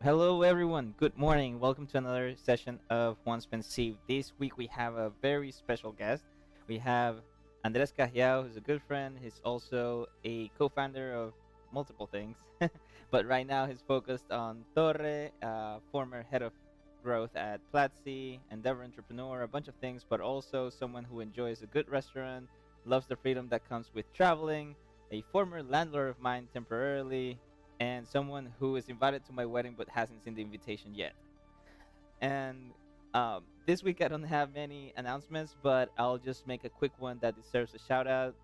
Hello, everyone. Good morning. Welcome to another session of Juan's Pensieve. This week we have a very special guest. We have Andres Cajiao, who's a good friend. He's also a co-founder of multiple things, but right now he's focused on Torre, former head of growth at Platzi, endeavor entrepreneur, a bunch of things, but also someone who enjoys a good restaurant, loves the freedom that comes with traveling, a former landlord of mine temporarily, and someone who is invited to my wedding but hasn't seen the invitation yet. And this week I don't have many announcements, but I'll just make a quick one that deserves a shout out.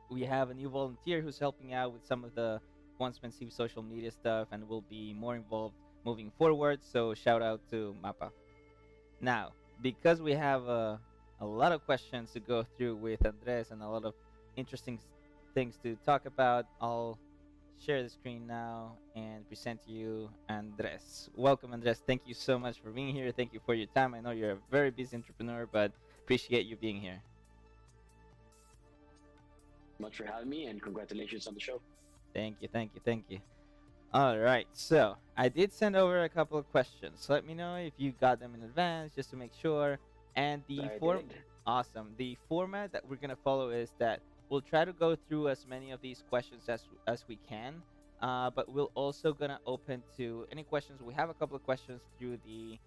We have a new volunteer who's helping out with some of the Once Pensive social media stuff and will be more involved moving forward. So shout out to Mapa. Now, because we have a lot of questions to go through with Andres and a lot of interesting things to talk about, I'll share the screen now and present to you Andres. Welcome, Andres. Thank you so much for being here. Thank you for your time. I know you're a very busy entrepreneur, but appreciate you being here. Much for having me, and congratulations on the show. Thank you. All right, so I did send over a couple of questions. Let me know if you got them in advance, just to make sure. And awesome. The format that we're gonna follow is that we'll try to go through as many of these questions as we can, but we'll also gonna open to any questions. We have a couple of questions through the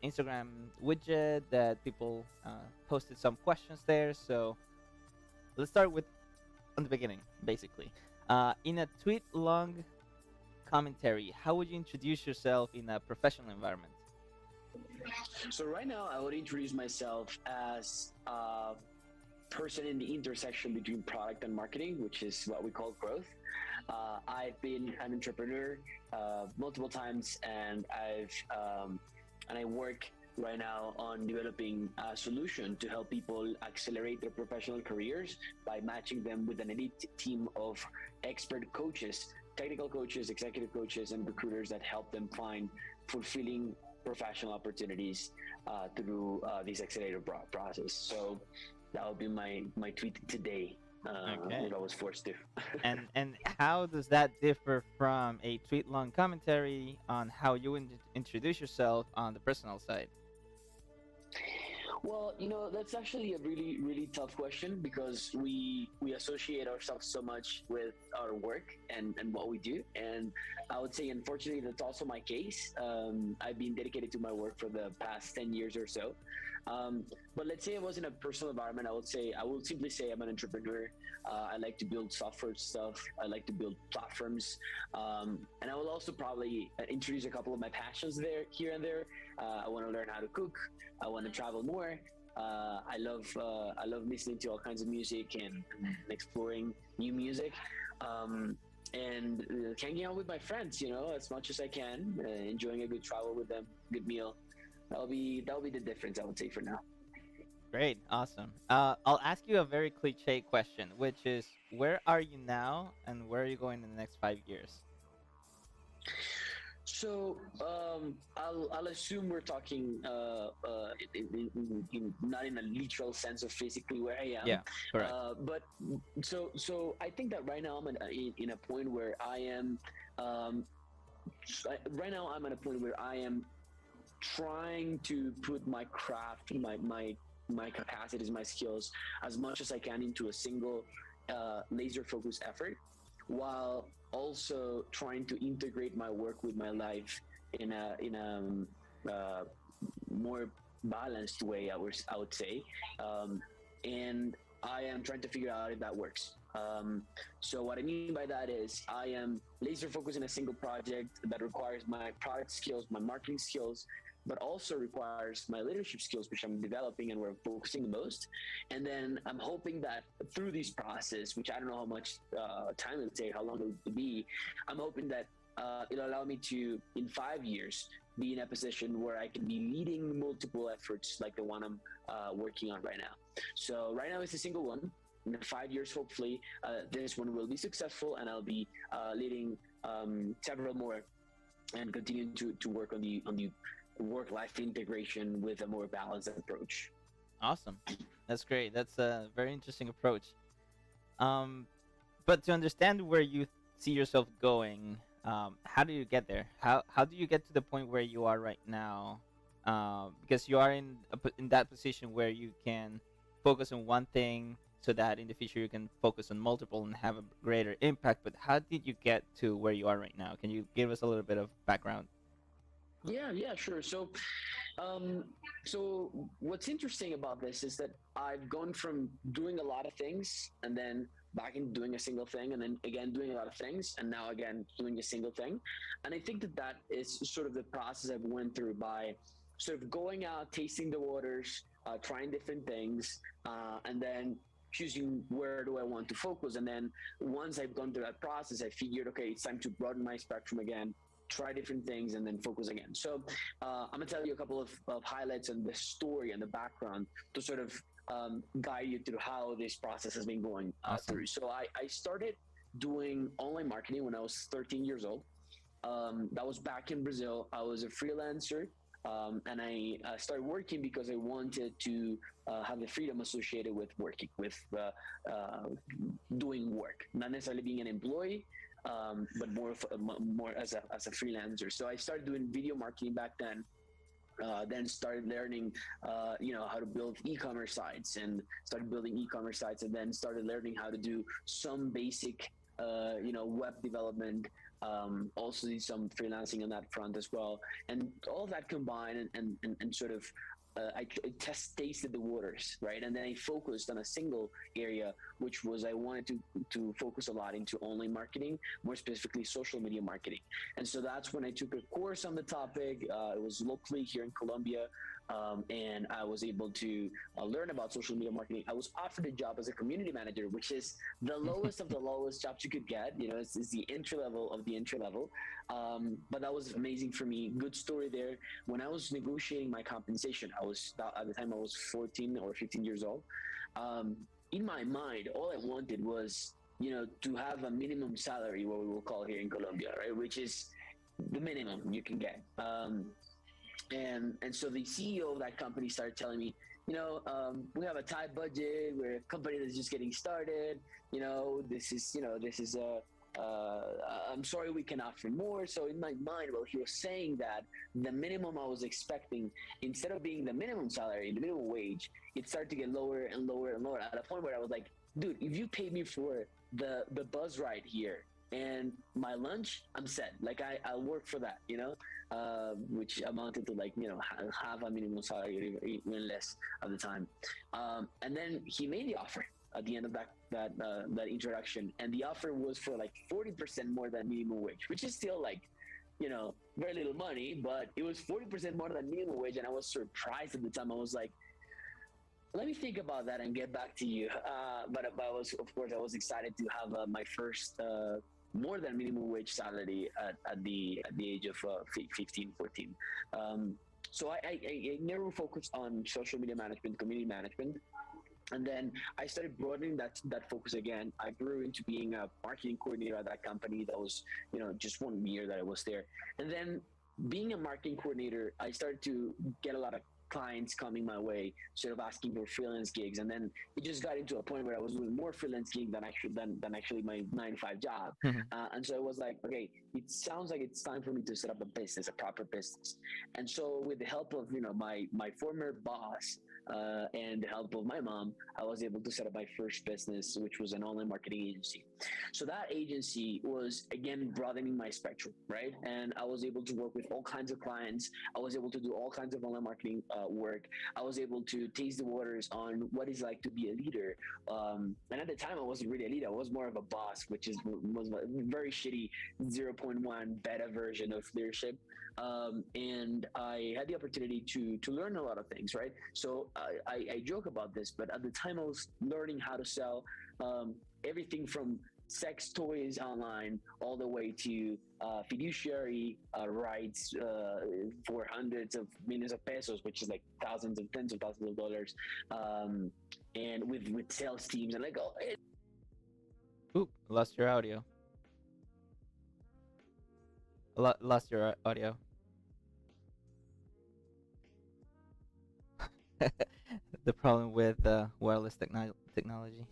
Instagram widget that people posted some questions there. So let's start with on the beginning, basically. In a tweet-long commentary, how would you introduce yourself in a professional environment? So right now, I would introduce myself as a person in the intersection between product and marketing, which is what we call growth. I've been an entrepreneur multiple times, and I work right now on developing a solution to help people accelerate their professional careers by matching them with an elite team of expert coaches, technical coaches, executive coaches, and recruiters that help them find fulfilling professional opportunities through this accelerator process. So that would be my tweet today. If I was forced to. and how does that differ from a tweet long commentary on how you introduce yourself on the personal side? Well, that's actually a really, really tough question, because we associate ourselves so much with our work and what we do. And I would say, unfortunately, that's also my case. I've been dedicated to my work for the past 10 years or so. But let's say I was in a personal environment, I would simply say I'm an entrepreneur. I like to build software stuff. I like to build platforms. And I will also probably introduce a couple of my passions here and there. I want to learn how to cook. I want to travel more. I love listening to all kinds of music and exploring new music. And hanging out with my friends, as much as I can, enjoying a good travel with them, good meal. That'll be the difference, I would say, for now. Great, awesome. I'll ask you a very cliche question, which is, where are you now, and where are you going in the next 5 years? So I'll assume we're talking not in a literal sense of physically where I am. Yeah, correct. But so I think that right now I'm in a point where I am. Right now I'm at a point where I am trying to put my craft, my capacities, my skills, as much as I can into a single laser focused effort, while also trying to integrate my work with my life in a more balanced way, I would say. And I am trying to figure out if that works. So what I mean by that is I am laser focused in a single project that requires my product skills, my marketing skills, but also requires my leadership skills, which I'm developing and where I'm focusing the most. And then I'm hoping that through this process, which I don't know how much time it'll take, how long it'll be, I'm hoping that it'll allow me to, in 5 years, be in a position where I can be leading multiple efforts like the one I'm working on right now. So right now it's a single one. In 5 years, hopefully, this one will be successful, and I'll be leading several more and continuing to work on the work-life integration with a more balanced approach. Awesome. That's great. That's a very interesting approach. But to understand where you see yourself going, How do you get there? How do you get to the point where you are right now? Because you are in that position where you can focus on one thing, so that in the future you can focus on multiple and have a greater impact. But how did you get to where you are right now? Can you give us a little bit of background? Yeah, sure. Um, so what's interesting about this is that I've gone from doing a lot of things and then back into doing a single thing and then again doing a lot of things and now again doing a single thing. And I think that that is sort of the process I've went through by sort of going out, tasting the waters, trying different things, and then choosing where do I want to focus. And then once I've gone through that process, I figured, okay, it's time to broaden my spectrum again, try different things, and then focus again. So I'm gonna tell you a couple of highlights on the story and the background to sort of guide you through how this process has been going Awesome. through. So I started doing online marketing when I was 13 years old. That was back in Brazil. I was a freelancer. And I started working because I wanted to have the freedom associated with working, with doing work, not necessarily being an employee, but more as a freelancer. So I started doing video marketing back then. Then started learning, how to build e-commerce sites, and started building e-commerce sites, and then started learning how to do some basic, web development. Also did some freelancing on that front as well, and all that combined, and sort of I tasted the waters, right? And then I focused on a single area, which was I wanted to focus a lot into online marketing, more specifically social media marketing. And so that's when I took a course on the topic. It was locally here in Colombia. And I was able to learn about social media marketing. I was offered a job as a community manager, which is the lowest of the lowest jobs you could get. It's the entry level of the entry level. But that was amazing for me. Good story there. When I was negotiating my compensation, at the time I was 14 or 15 years old. In my mind, all I wanted was, to have a minimum salary, what we will call here in Colombia, right? Which is the minimum you can get. And so the CEO of that company started telling me, we have a tight budget. We're a company that's just getting started. This is I'm sorry, we can offer more. So in my mind, while he was saying that, the minimum I was expecting, instead of being the minimum salary, the minimum wage, it started to get lower and lower and lower, at a point where I was like, dude, if you pay me for the bus ride here and my lunch, I'm set. Like I'll work for that, which amounted to like, half a minimum salary, or even less at the time. And then he made the offer at the end of that introduction, and the offer was for like 40% more than minimum wage, which is still like, very little money, but it was 40% more than minimum wage, and I was surprised at the time. I was like, let me think about that and get back to you. But I was excited to have my first more than minimum wage salary at the age of 15, 14. So I never focused on social media management, community management. And then I started broadening that focus again. I grew into being a marketing coordinator at that company. That was, just 1 year that I was there. And then being a marketing coordinator, I started to get a lot of clients coming my way, sort of asking for freelance gigs. And then it just got into a point where I was doing more freelance gigs than actually my 9 to 5 job. And so I was like, okay, it sounds like it's time for me to set up a business, a proper business. And so with the help of, my former boss, and the help of my mom, I was able to set up my first business, which was an online marketing agency. So that agency was, again, broadening my spectrum, right? And I was able to work with all kinds of clients. I was able to do all kinds of online marketing work. I was able to taste the waters on what it's like to be a leader. And at the time, I wasn't really a leader. I was more of a boss, which was a very shitty 0.1 beta version of leadership. And I had the opportunity to learn a lot of things, right? So I joke about this, but at the time I was learning how to sell everything from sex toys online all the way to fiduciary rights for hundreds of millions of pesos, which is like tens of thousands of dollars, and with sales teams and like, oh, Oop, lost your audio. Lost your audio. The problem with wireless technology.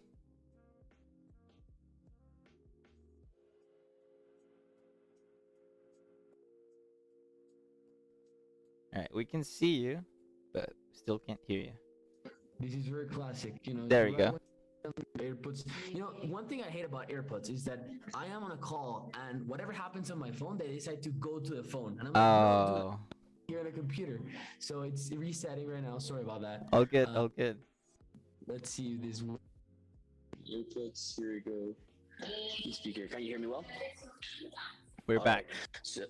All right, we can see you, but still can't hear you. This is very classic, There we right go. when AirPods. One thing I hate about AirPods is that I am on a call and whatever happens on my phone, they decide to go to the phone. And I'm like, no, dude, Oh, you're on a computer. So it's resetting right now. Sorry about that. all good, all good. Let's see this. AirPods, here we go. Speaker, can you hear me well? We're All back. right. So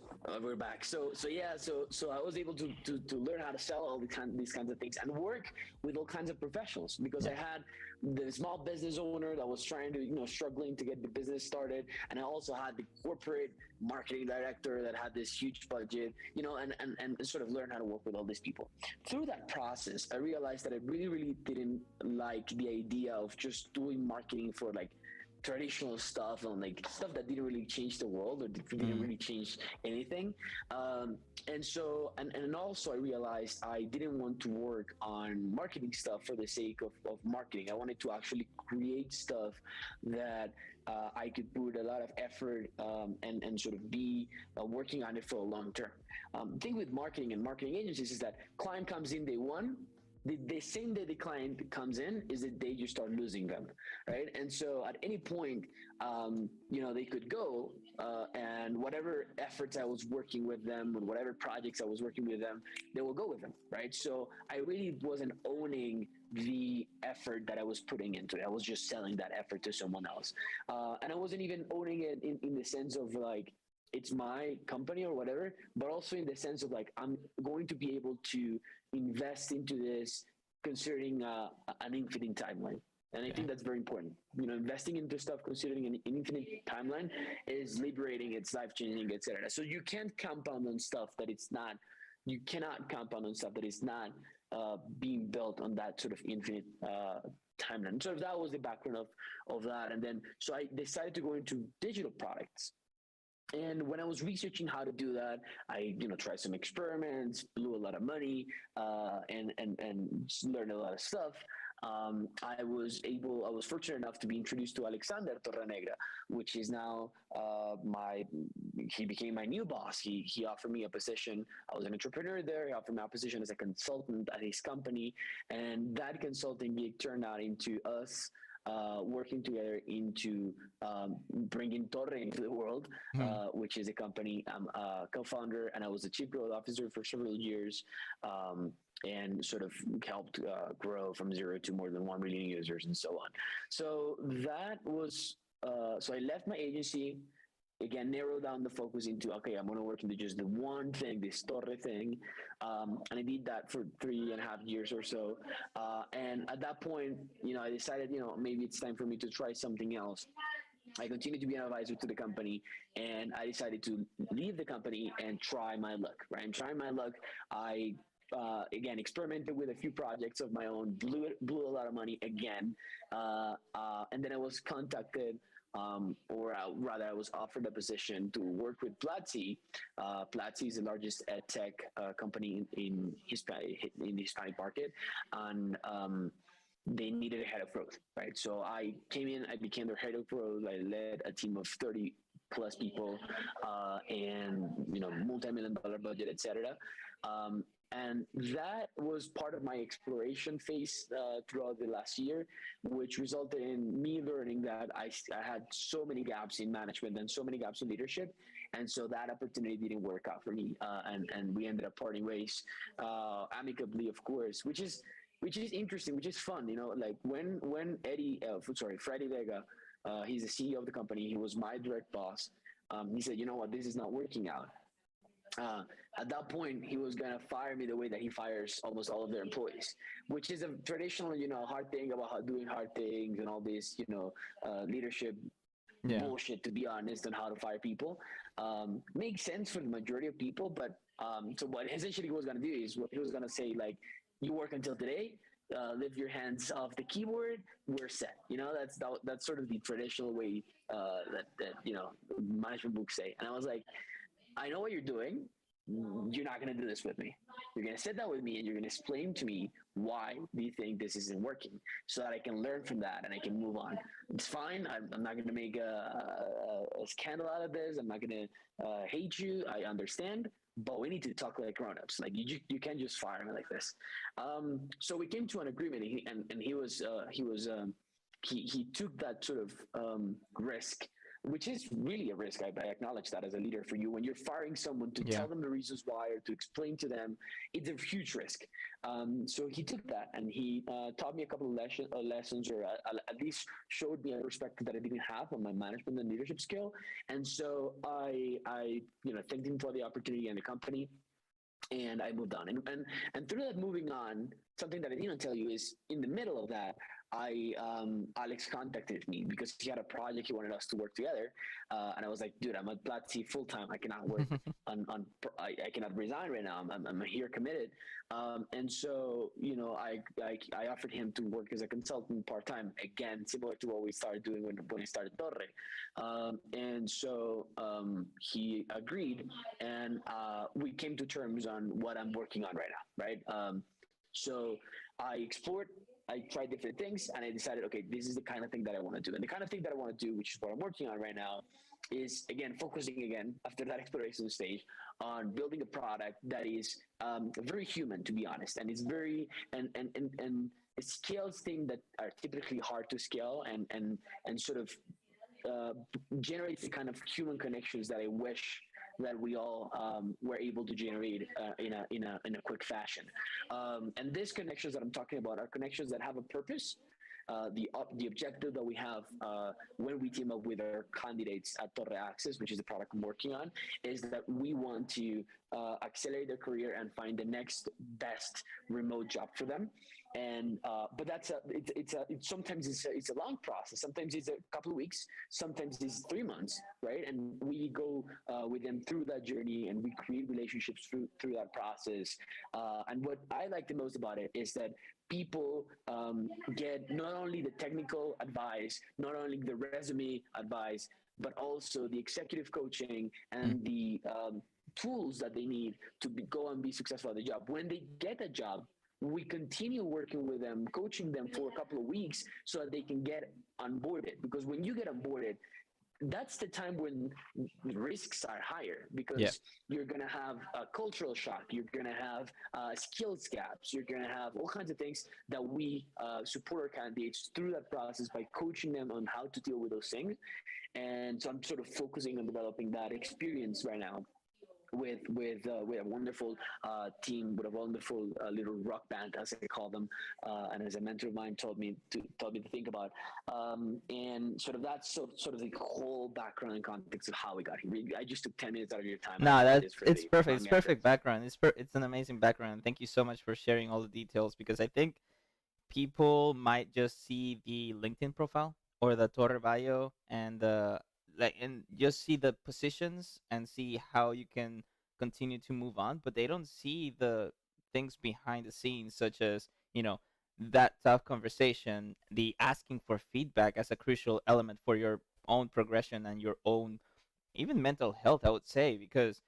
we're back. So yeah. So I was able to learn how to sell all these kinds of things and work with all kinds of professionals because I had the small business owner that was trying to struggling to get the business started, and I also had the corporate marketing director that had this huge budget, and sort of learn how to work with all these people. Through that process, I realized that I really didn't like the idea of just doing marketing for like traditional stuff and like stuff that didn't really change the world or didn't really change anything. And so and also I realized I didn't want to work on marketing stuff for the sake of marketing. I wanted to actually create stuff that I could put a lot of effort and sort of be working on it for a long term. Thing with marketing and marketing agencies is that client comes in day one. The same day the client comes in is the day you start losing them, right? And so at any point, they could go and whatever efforts I was working with them and whatever projects I was working with them, they will go with them, right? So I really wasn't owning the effort that I was putting into it. I was just selling that effort to someone else. And I wasn't even owning it in the sense of like, it's my company or whatever, but also in the sense of like, I'm going to be able to invest into this considering an infinite timeline. And I think that's very important. Investing into stuff considering an infinite timeline is liberating, it's life-changing, etc. So you can't compound on stuff that it's not, you cannot compound on stuff that is not being built on that sort of infinite timeline. So that was the background of that. And then, so I decided to go into digital products. And when I was researching how to do that, I tried some experiments, blew a lot of money, and learned a lot of stuff. I was fortunate enough to be introduced to Alexander Torre, which is now he became my new boss. He offered me a position. I was an entrepreneur there. He offered me a position as a consultant at his company, and that consulting gig turned out into us working together into bringing Torre into the world, which is a company I'm a co-founder, and I was the chief growth officer for several years, and sort of helped grow from 0 to more than 1 million users and so on. So that was, so I left my agency, again, narrow down the focus into, okay, I'm going to work into just the one thing, this Torre thing. And I did that for 3.5 years or so. And at that point, I decided, maybe it's time for me to try something else. I continued to be an advisor to the company, and I decided to leave the company and try my luck, right? And trying my luck, I again experimented with a few projects of my own, blew a lot of money again, and then I was contacted, or rather I was offered a position to work with Platzi. Platzi is the largest ed tech company in the Hispanic market, and they needed a head of growth, right? So I came in, I became their head of growth. I led a team of 30 plus people, and multi-million-dollar budget, etc. And that was part of my exploration phase throughout the last year, which resulted in me learning that I had so many gaps in management and so many gaps in leadership. And so that opportunity didn't work out for me. And we ended up parting ways amicably, of course, which is interesting, which is fun, like when Freddie Vega, he's the CEO of the company. He was my direct boss. He said, you know what, this is not working out. At that point, he was going to fire me the way that he fires almost all of their employees, which is a traditional, hard thing about doing hard things and all this, leadership bullshit, to be honest, on how to fire people. Makes sense for the majority of people, but so what essentially he was going to do is what he was going to say, like, you work until today, lift your hands off the keyboard, we're set. That's sort of the traditional way that management books say. And I was like, I know what you're doing. You're not going to do this with me. You're going to sit down with me and you're going to explain to me why do you think this isn't working, so that I can learn from that and I can move on. It's fine. I'm not going to make a scandal out of this. I'm not going to hate you. I understand, but we need to talk like grown-ups. Like you can't just fire me like this. So we came to an agreement, and he took that sort of risk, which is really a risk. I acknowledge that as a leader for you. When you're firing someone, to Yeah. tell them the reasons why or to explain to them, it's a huge risk. So he took that, and he taught me a couple of lessons, or at least showed me a perspective that I didn't have on my management and leadership skill. And so I thanked him for the opportunity and the company, and I moved on. And through that moving on, something that I didn't tell you is in the middle of that, Alex contacted me because he had a project he wanted us to work together, and I was like, dude, I'm at Platzi full time. I cannot work I cannot resign right now. I'm here committed, and so I offered him to work as a consultant part time, again similar to what we started doing when we started Torre, and so he agreed, and we came to terms on what I'm working on right now, right? So I explored, I tried different things, and I decided, okay, this is the kind of thing that I want to do. And the kind of thing that I want to do, which is what I'm working on right now, is again focusing again after that exploration stage on building a product that is very human, to be honest, and it's very and it scales things that are typically hard to scale, and sort of uh, generates the kind of human connections that I wish that we all were able to generate in a quick fashion. And these connections that I'm talking about are connections that have a purpose. The objective that we have when we team up with our candidates at Torre Access, which is the product I'm working on, is that we want to accelerate their career and find the next best remote job for them. And but it's sometimes it's a long process. Sometimes it's a couple of weeks. Sometimes it's 3 months, right? And we go with them through that journey, and we create relationships through that process. And what I like the most about it is that people get not only the technical advice, not only the resume advice, but also the executive coaching Mm. and the tools that they need to go and be successful at the job. When they get a job, we continue working with them, coaching them for a couple of weeks so that they can get onboarded. Because when you get onboarded, that's the time when risks are higher, Yeah. because you're going to have a cultural shock, you're going to have skills gaps, you're going to have all kinds of things that we support our candidates through that process by coaching them on how to deal with those things. And so I'm sort of focusing on developing that experience right now with a wonderful team, with a wonderful little rock band, as I call them, and as a mentor of mine told me to think about, and sort of that's sort of the whole background and context of how we got here. I just took 10 minutes out of your time. I No, apologize for it's the perfect. long It's answer. perfect background. It's an amazing background. Thank you so much for sharing all the details, because I think people might just see the LinkedIn profile or the Torre bio and and just see the positions and see how you can continue to move on, but they don't see the things behind the scenes, such as, that tough conversation, the asking for feedback as a crucial element for your own progression and your own even mental health, I would say, because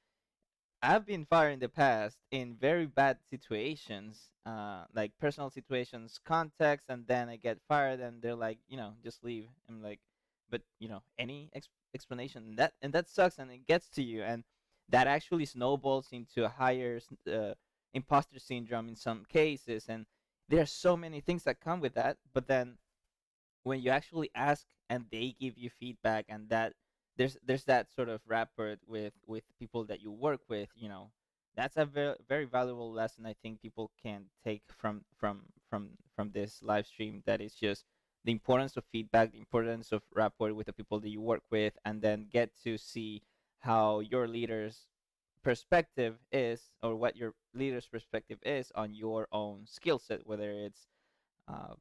I've been fired in the past in very bad situations, like personal situations, context, and then I get fired, and they're like, just leave. I'm like, but any explanation, that sucks, and it gets to you, and that actually snowballs into a higher imposter syndrome in some cases, and there are so many things that come with that. But then when you actually ask and they give you feedback, and that there's that sort of rapport with people that you work with, that's a very very valuable lesson I think people can take from this live stream. That is just the importance of feedback, the importance of rapport with the people that you work with, and then get to see how your leader's perspective is, or what your leader's perspective is on your own skill set, whether it's uh,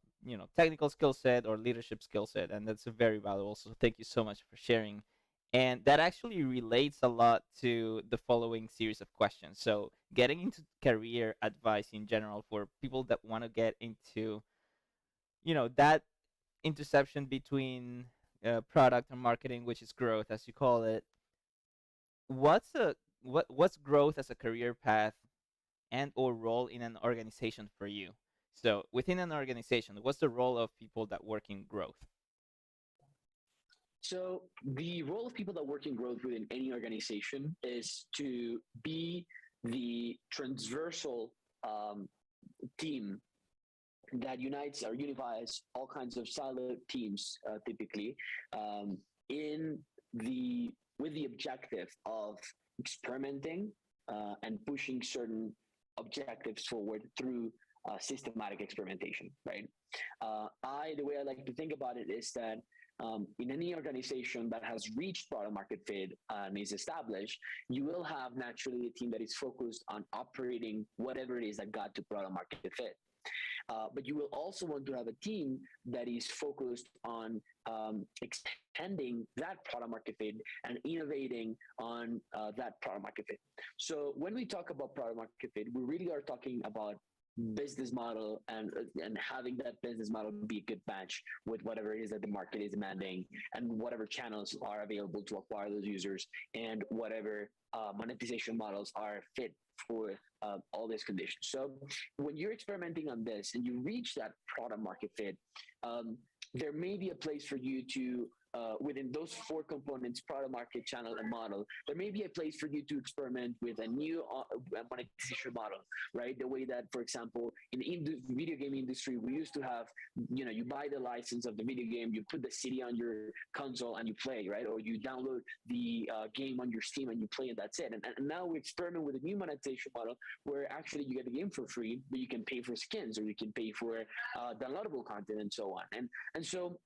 technical skill set or leadership skill set, and that's very valuable. So thank you so much for sharing. And that actually relates a lot to the following series of questions. So getting into career advice in general for people that want to get into, that intersection between product and marketing, which is growth, as you call it. What's growth as a career path and or role in an organization for you? So within an organization, what's the role of people that work in growth? So the role of people that work in growth within any organization is to be the transversal team that unites or unifies all kinds of siloed teams, typically, um, in the with the objective of experimenting and pushing certain objectives forward through systematic experimentation. Right. The way I like to think about it is that in any organization that has reached product market fit and is established, you will have naturally a team that is focused on operating whatever it is that got to product market fit. But you will also want to have a team that is focused on extending that product market fit and innovating on that product market fit. So when we talk about product market fit, we really are talking about business model and having that business model be a good match with whatever it is that the market is demanding and whatever channels are available to acquire those users and whatever monetization models are fit for all these conditions. So when you're experimenting on this and you reach that product market fit, there may be a place for you to within those four components, product market, channel, and model, there may be a place for you to experiment with a new monetization model, right? The way that, for example, in the video game industry, we used to have, you buy the license of the video game, you put the CD on your console and you play, right? Or you download the game on your Steam and you play and that's it. And now we experiment with a new monetization model where actually you get the game for free, but you can pay for skins or you can pay for downloadable content and so on. And so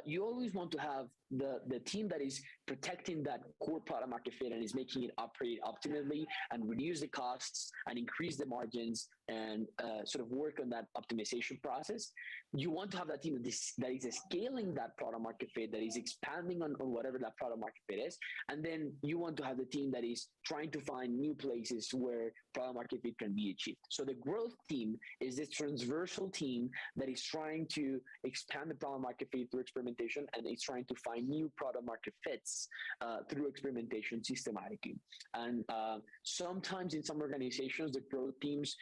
you always want to have the team that is protecting that core product market fit and is making it operate optimally and reduce the costs and increase the margins and sort of work on that optimization process. You want to have that team that is scaling that product market fit, that is expanding on whatever that product market fit is. And then you want to have the team that is trying to find new places where product market fit can be achieved. So the growth team is this transversal team that is trying to expand the product market fit through experimentation and is trying to find new product market fits through experimentation systematically. And sometimes in some organizations, the growth teams,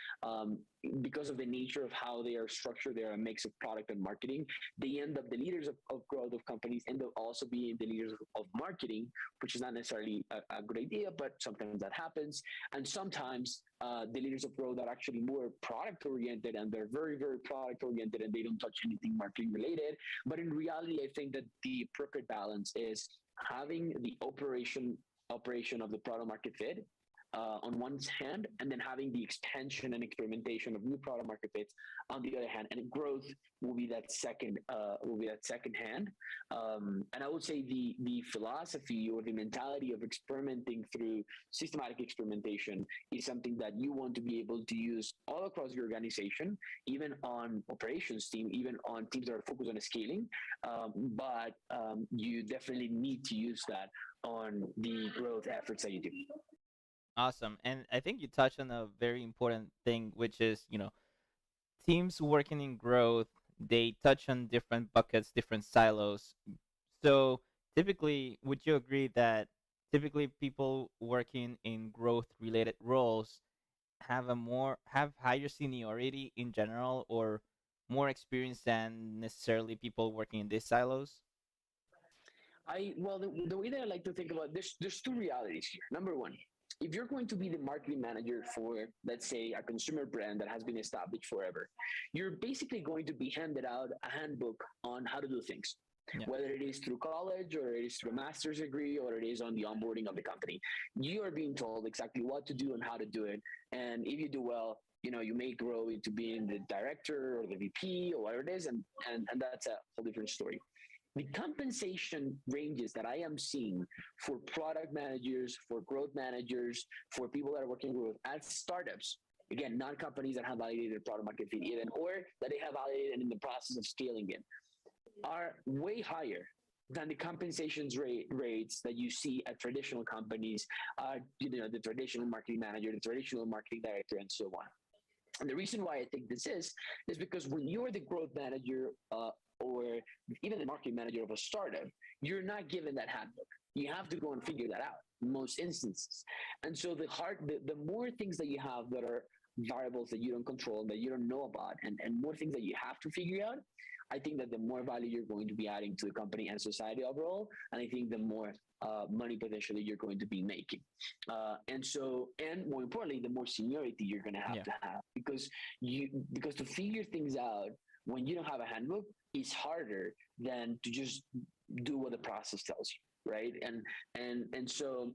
because of the nature of how they are structured, they are a mix of product and marketing. They end up, the leaders of growth of companies end up also being the leaders of marketing, which is not necessarily a good idea, but sometimes that happens. And sometimes the leaders of growth are actually more product oriented and they're very, very product oriented and they don't touch anything marketing related. But in reality, I think that the appropriate balance is having the operation of the product market fit on one hand, and then having the expansion and experimentation of new product market fits on the other hand, and growth will be that second hand. And I would say the philosophy or the mentality of experimenting through systematic experimentation is something that you want to be able to use all across your organization, even on operations team, even on teams that are focused on scaling. But you definitely need to use that on the growth efforts that you do. Awesome. And I think you touched on a very important thing, which is, teams working in growth, they touch on different buckets, different silos. So typically, would you agree that typically people working in growth related roles have higher seniority in general or more experience than necessarily people working in these silos? The way that I like to think about there's two realities here. Number one, if you're going to be the marketing manager for, let's say, a consumer brand that has been established forever, you're basically going to be handed out a handbook on how to do things. Yeah. Whether it is through college or it is through a master's degree or it is on the onboarding of the company, you are being told exactly what to do and how to do it. And if you do well, you may grow into being the director or the VP or whatever it is, and that's a whole different story. The compensation ranges that I am seeing for product managers, for growth managers, for people that are working with at startups, again, not companies that have validated product market fit yet, or that they have validated and in the process of scaling it, are way higher than the compensations rates that you see at traditional companies, the traditional marketing manager, the traditional marketing director, and so on. And the reason why I think this is because when you're the growth manager or even the marketing manager of a startup, you're not given that handbook. You have to go and figure that out in most instances. And so the more things that you have that are variables that you don't control, that you don't know about, and more things that you have to figure out, I think that the more value you're going to be adding to the company and society overall, and I think the more money potentially you're going to be making. And more importantly, the more seniority you're going to have, because to figure things out when you don't have a handbook is harder than to just do what the process tells you, right? And so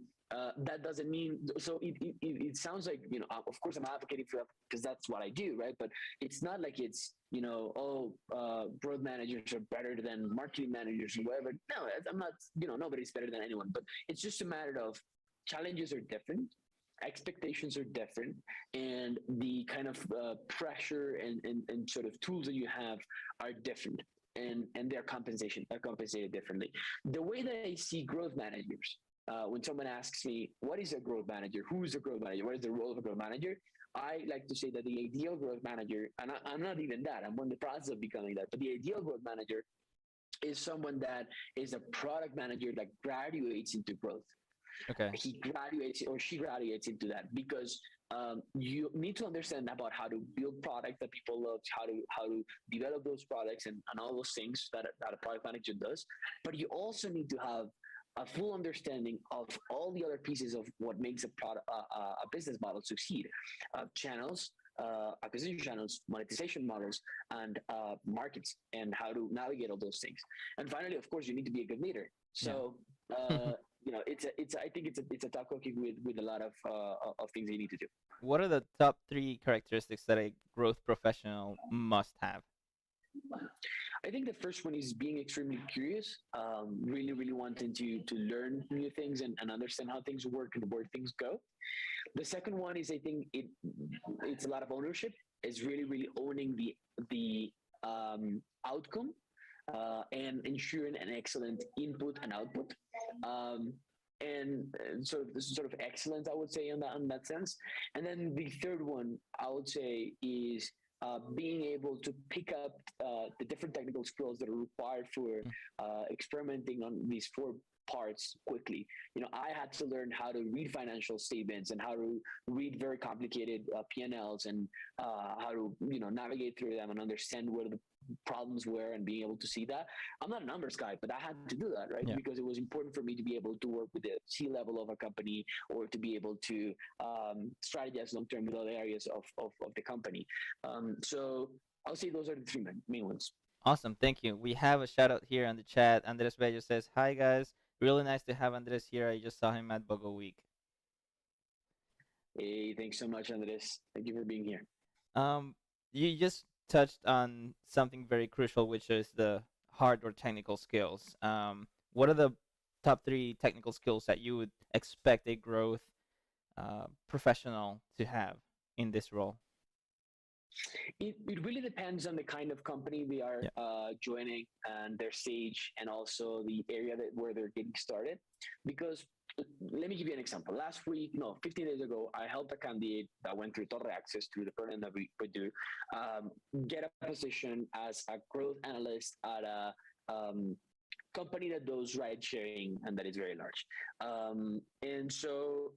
that doesn't mean, so it sounds like, of course I'm advocating for that because that's what I do, right? But it's not like it's, growth managers are better than marketing managers or whatever. No, I'm not, nobody's better than anyone, but it's just a matter of challenges are different, expectations are different, and the kind of pressure and sort of tools that you have are different, and they're compensated differently. The way that I see growth managers, when someone asks me, what is a growth manager? Who is a growth manager? What is the role of a growth manager? I like to say that the ideal growth manager, and I'm not even that, I'm in the process of becoming that, but the ideal growth manager is someone that is a product manager that graduates into growth. Okay. He graduates or she graduates into that because you need to understand about how to build products that people love, how to develop those products and all those things that a product manager does. But you also need to have a full understanding of all the other pieces of what makes a product, a business model succeed, channels, acquisition channels, monetization models, and markets, and how to navigate all those things. And finally, of course, you need to be a good leader. So, I think it's a tough cookie with a lot of things you need to do. What are the top 3 characteristics that a growth professional must have? I think the first one is being extremely curious, really, really wanting to learn new things and understand how things work and where things go. The second one is, I think it's a lot of ownership. It's really, really owning the outcome and ensuring an excellent input and output. And sort of excellence, I would say, in that sense. And then the third one, I would say, is being able to pick up the different technical skills that are required for experimenting on these 4 parts quickly. I had to learn how to read financial statements and how to read very complicated P&Ls and how to navigate through them and understand where the problems were and being able to see that. I'm not a numbers guy, but I had to do that, right? Because it was important for me to be able to work with the C-level of a company or to be able to strategize long-term with other areas of the company. So I'll say those are the 3 main ones. Awesome, thank you. We have a shout out here on the chat. Andres Bello says, "Hi guys, really nice to have Andres here. I just saw him at Bogo Week." Hey, thanks so much, Andres. Thank you for being here. You just touched on something very crucial, which is the hard or technical skills. What are the top 3 technical skills that you would expect a growth professional to have in this role? It really depends on the kind of company they are joining and their stage, and also the area where they're getting started. Because let me give you an example. 15 days ago, I helped a candidate that went through Torre access through the program that we do get a position as a growth analyst at a company that does ride sharing and that is very large. And so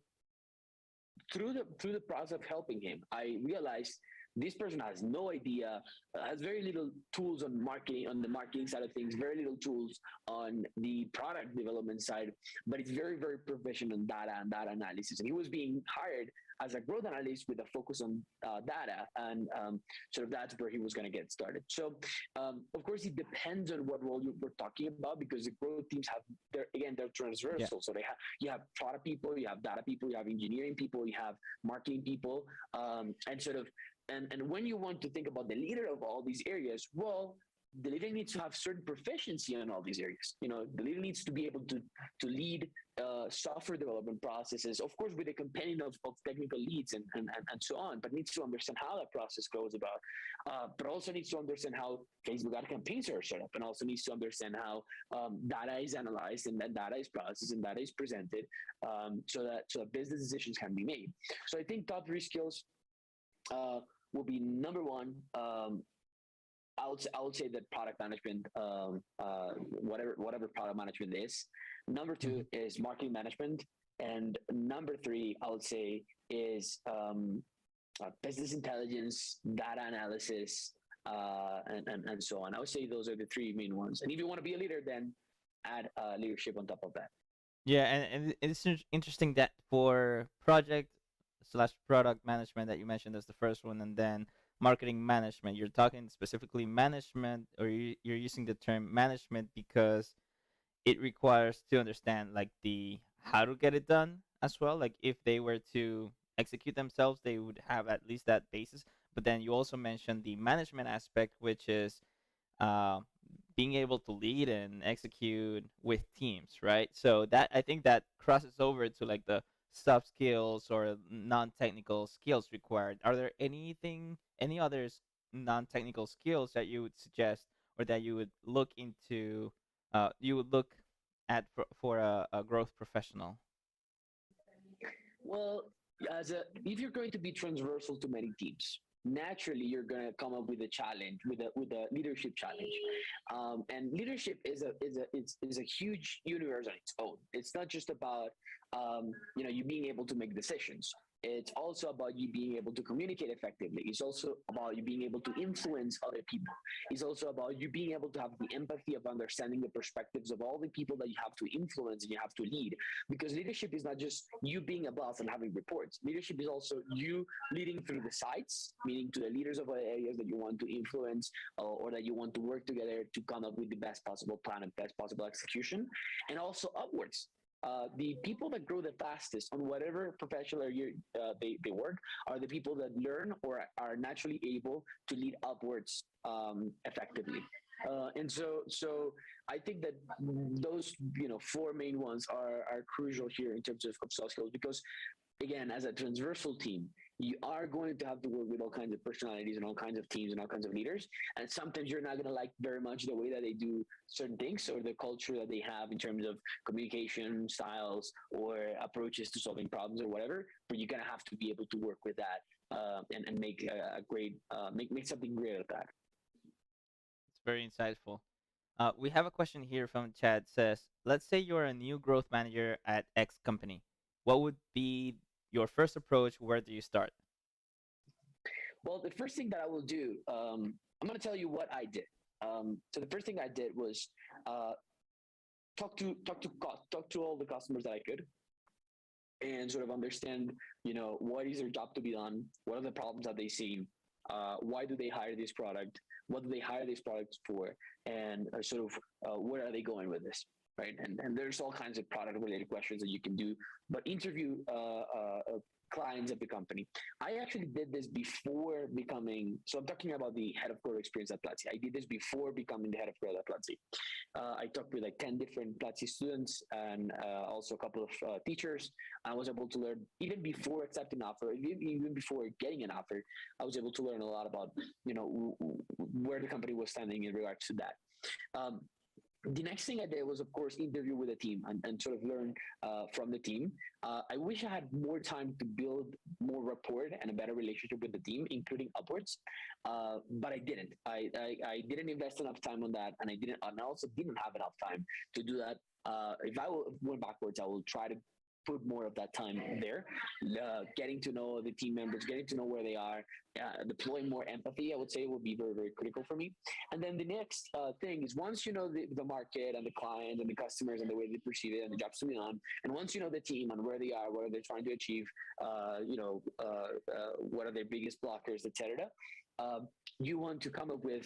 through the process of helping him, I realized this person has no idea, has very little tools on the marketing side of things, very little tools on the product development side, but it's very, very proficient on data and data analysis. And he was being hired as a growth analyst with a focus on data, and sort of that's where he was going to get started. So, of course, it depends on what role we're talking about, because the growth teams they're transversal. Yeah. So you have product people, you have data people, you have engineering people, you have marketing people, and sort of. And when you want to think about the leader of all these areas, well, the leader needs to have certain proficiency in all these areas. The leader needs to be able to lead software development processes, of course, with a companion of technical leads and so on, but needs to understand how that process goes about, but also needs to understand how Facebook ad campaigns are set up, and also needs to understand how data is analyzed and that data is processed and data is presented, so that business decisions can be made. So I think top 3 skills will be number 1. I would say that product management, whatever product management is. Number 2 is marketing management, and number 3, I would say, is business intelligence, data analysis, and so on. I would say those are the three main ones. And if you want to be a leader, then add leadership on top of that. Yeah, and it's interesting that for project slash product management that you mentioned as the first one, and then marketing management, you're talking specifically management, or you're using the term management because it requires to understand like the how to get it done as well. Like if they were to execute themselves, they would have at least that basis. But then you also mentioned the management aspect, which is uh, being able to lead and execute with teams, right? So that I think that crosses over to like the soft skills or non-technical skills required. Are there any other non-technical skills that you would suggest or that you would look into? You would look at for a growth professional. Well, if you're going to be transversal to many teams, naturally you're going to come up with a challenge, with a leadership challenge. And leadership is a huge universe on its own. It's not just about you being able to make decisions. It's also about you being able to communicate effectively. It's also about you being able to influence other people. It's also about you being able to have the empathy of understanding the perspectives of all the people that you have to influence and you have to lead. Because leadership is not just you being a boss and having reports. Leadership is also you leading through the sites, meaning to the leaders of areas that you want to influence, or that you want to work together to come up with the best possible plan and best possible execution, and also upwards. The people that grow the fastest on whatever professional area they work are the people that learn or are naturally able to lead upwards effectively. And so I think that those four main ones are crucial here in terms of soft skills, because again, as a transversal team, you are going to have to work with all kinds of personalities and all kinds of teams and all kinds of leaders. And sometimes you're not going to like very much the way that they do certain things or the culture that they have in terms of communication styles or approaches to solving problems or whatever. But you're going to have to be able to work with that and make a great, make something great of that. It's very insightful. We have a question here from Chad. Says, let's say you're a new growth manager at X company. What would be your first approach? Where do you start? Well, the first thing that I will do, I'm going to tell you what I did. So the first thing I did was uh, talk to all the customers that I could, and sort of understand, what is their job to be done, what are the problems that they see, why do they hire this product, what do they hire these products for, and sort of where are they going with this, right? And there's all kinds of product related questions that you can do, but interview clients of the company. I actually did this before becoming, so I'm talking about the head of growth experience at Platzi. I did this before becoming the head of growth at Platzi. I talked with like 10 different Platzi students and also a couple of teachers. I was able to learn even before accepting an offer, even before getting an offer. I was able to learn a lot about, where the company was standing in regards to that. The next thing I did was, of course, interview with the team and sort of learn from the team. I wish I had more time to build more rapport and a better relationship with the team, including upwards, but I didn't. I didn't invest enough time on that, and I also didn't have enough time to do that. If I went backwards, I will try to put more of that time there, getting to know the team members, getting to know where they are, deploying more empathy, I would say, will be very, very critical for me. And then the next thing is, once you know the market and the client and the customers and the way they perceive it and the jobs to be on, and once you know the team and where they are, what are they trying to achieve, what are their biggest blockers, etc., you want to come up with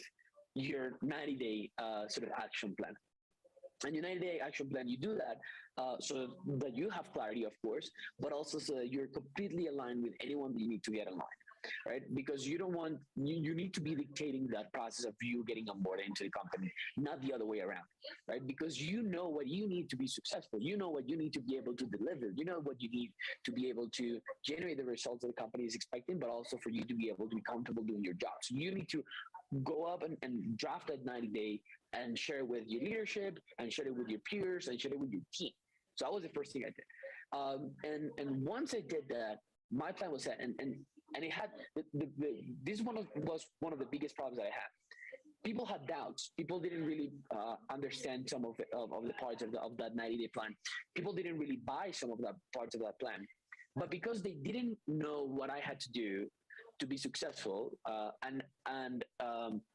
your 90-day sort of action plan. And your 90-day action plan, you do that so that you have clarity, of course, but also so that you're completely aligned with anyone that you need to get aligned, right? Because you don't want, you need to be dictating that process of you getting on board into the company, not the other way around, right? Because you know what you need to be successful. You know what you need to be able to deliver. You know what you need to be able to generate the results that the company is expecting, but also for you to be able to be comfortable doing your job. So you need to go up and draft that 90-day and share it with your leadership and share it with your peers and share it with your team. So that was the first thing I did. And once I did that, my plan was set, and it had this was one of the biggest problems that I had. People had doubts. People didn't really understand some of the parts of that 90-day plan. People didn't really buy some of the parts of that plan. But because they didn't know what I had to do, to be successful, and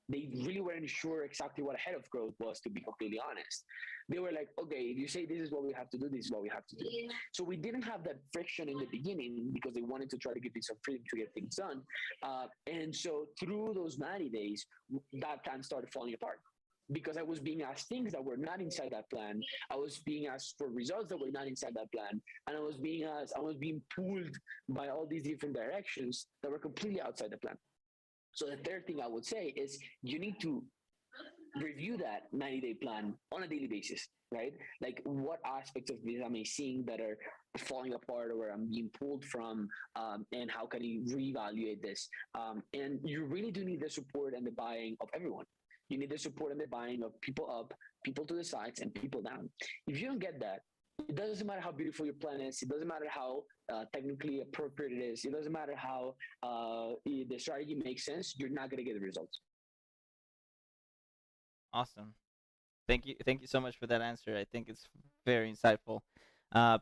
they really weren't sure exactly what ahead of growth was. To be completely honest, they were like, okay, if you say this is what we have to do, this is what we have to do. So we didn't have that friction in the beginning because they wanted to try to give things some freedom to get things done. And so through those 90 days, that plan started falling apart because I was being asked things that were not inside that plan. I was being asked for results that were not inside that plan. And I was being pulled by all these different directions that were completely outside the plan. So the third thing I would say is you need to review that 90-day plan on a daily basis, right? Like what aspects of this am I seeing that are falling apart or where I'm being pulled from, and how can you reevaluate this? And you really do need the support and the buying of everyone. You need the support and the buying of people up, people to the sides, and people down. If you don't get that, it doesn't matter how beautiful your plan is. It doesn't matter how technically appropriate it is. It doesn't matter how the strategy makes sense. You're not going to get the results. Awesome. Thank you so much for that answer. I think it's very insightful.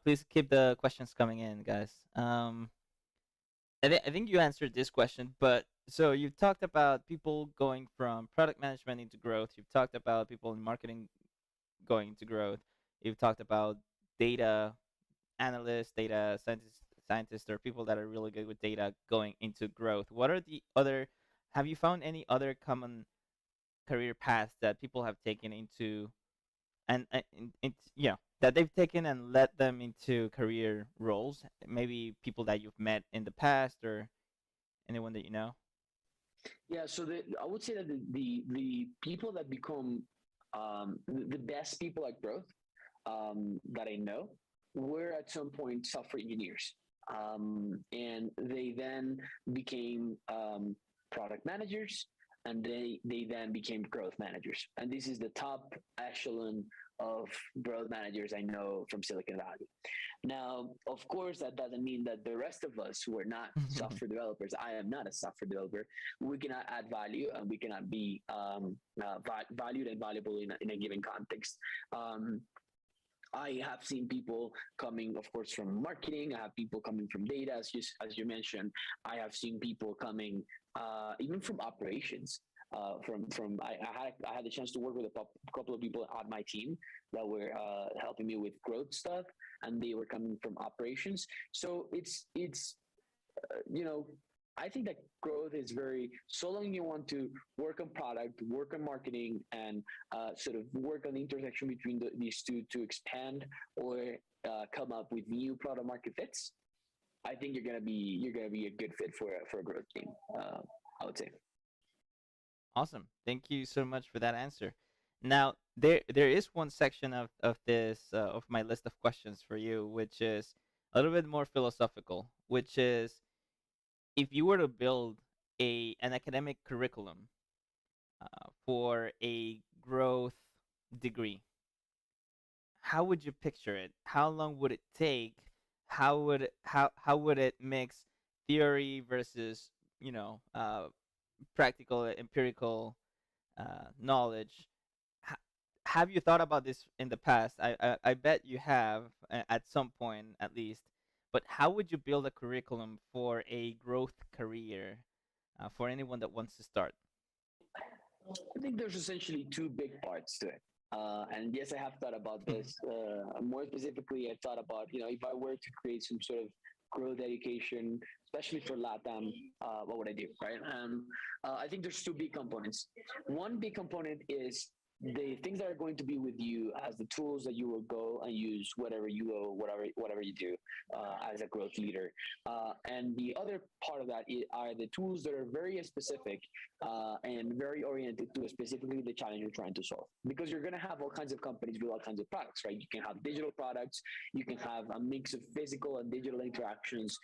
Please keep the questions coming in, guys. I think you answered this question, but so you've talked about people going from product management into growth. You've talked about people in marketing going into growth. You've talked about data analysts, data scientists, or people that are really good with data going into growth. What are the other? Have you found any other common career paths that people have taken into and yeah, that they've taken and led them into career roles? Maybe people that you've met in the past or anyone that you know. Yeah, so I would say that the people that become the best people at growth that I know were at some point software engineers, and they then became product managers, and they then became growth managers. And this is the top echelon of growth managers I know from Silicon Valley. Now, of course, that doesn't mean that the rest of us who are not software developers, I am not a software developer, we cannot add value and we cannot be valued and valuable in a given context. I have seen people coming, of course, from marketing. I have people coming from data, as you mentioned. I have seen people coming even from operations. I had the chance to work with a couple of people on my team that were helping me with growth stuff, and they were coming from operations. So it's you know, I think that growth is very, so long you want to work on product, work on marketing, and sort of work on the intersection between these two to expand or come up with new product market fits. I think you're gonna be a good fit for a growth team. I would say. Awesome. Thank you so much for that answer. Now, there is one section of this of my list of questions for you, which is a little bit more philosophical, which is if you were to build an academic curriculum for a growth degree, how would you picture it? How long would it take? How would it mix theory versus practical empirical knowledge? Ha- have you thought about this in the past? I bet you have at some point at least. But how would you build a curriculum for a growth career for anyone that wants to start? I think there's essentially two big parts to it. And yes, I have thought about this. More specifically, I thought about, if I were to create some sort of growth education, especially for LATAM, what would I do, right? I think there's two big components. One big component is the things that are going to be with you as the tools that you will go and use whatever you go, whatever you do as a growth leader. And the other part of that are the tools that are very specific and very oriented to specifically the challenge you're trying to solve. Because you're going to have all kinds of companies with all kinds of products, right? You can have digital products, you can have a mix of physical and digital interactions,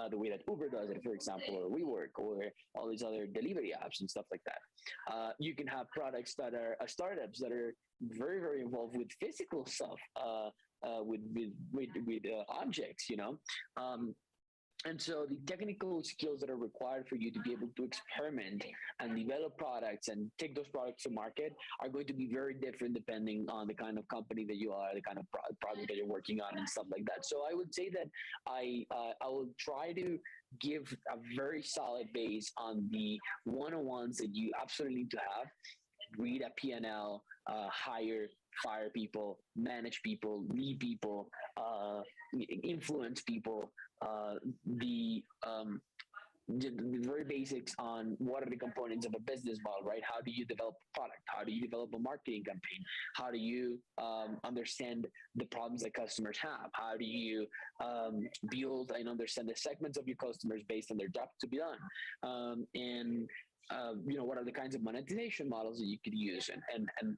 the way that Uber does it, for example, or WeWork, or all these other delivery apps and stuff like that. You can have products that are startups that are very, very involved with physical stuff, with objects, And so the technical skills that are required for you to be able to experiment and develop products and take those products to market are going to be very different depending on the kind of company that you are, the kind of product that you're working on, and stuff like that. So I would say that I will try to give a very solid base on the one-on-ones that you absolutely need to have. Read a P&L, hire, fire people, manage people, lead people, influence people, uh, the um, the very basics on what are the components of a business model, right? How do you develop a product? How do you develop a marketing campaign? How do you understand the problems that customers have? How do you build and understand the segments of your customers based on their job to be done? And what are the kinds of monetization models that you could use, and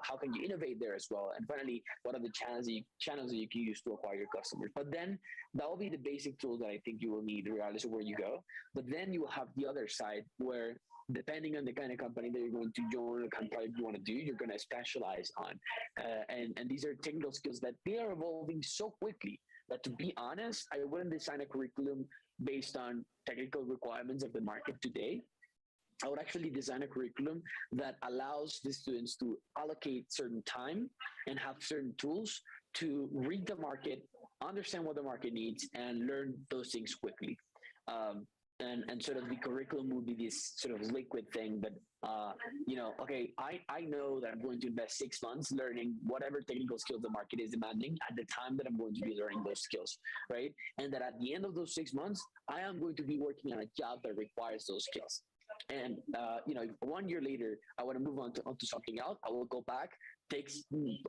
how can you innovate there as well? And finally, what are the channels that you can use to acquire your customers? But then that will be the basic tools that I think you will need regardless of where you go. But then you will have the other side where, depending on the kind of company that you're going to join, the kind of project you want to do, you're going to specialize on. And these are technical skills that they are evolving so quickly that, to be honest, I wouldn't design a curriculum based on technical requirements of the market today. I would actually design a curriculum that allows the students to allocate certain time and have certain tools to read the market, understand what the market needs, and learn those things quickly. And sort of the curriculum would be this sort of liquid thing that, okay, I know that I'm going to invest 6 months learning whatever technical skills the market is demanding at the time that I'm going to be learning those skills, right? And that at the end of those 6 months, I am going to be working on a job that requires those skills. And 1 year later, I want to move onto something else. I will go back, takes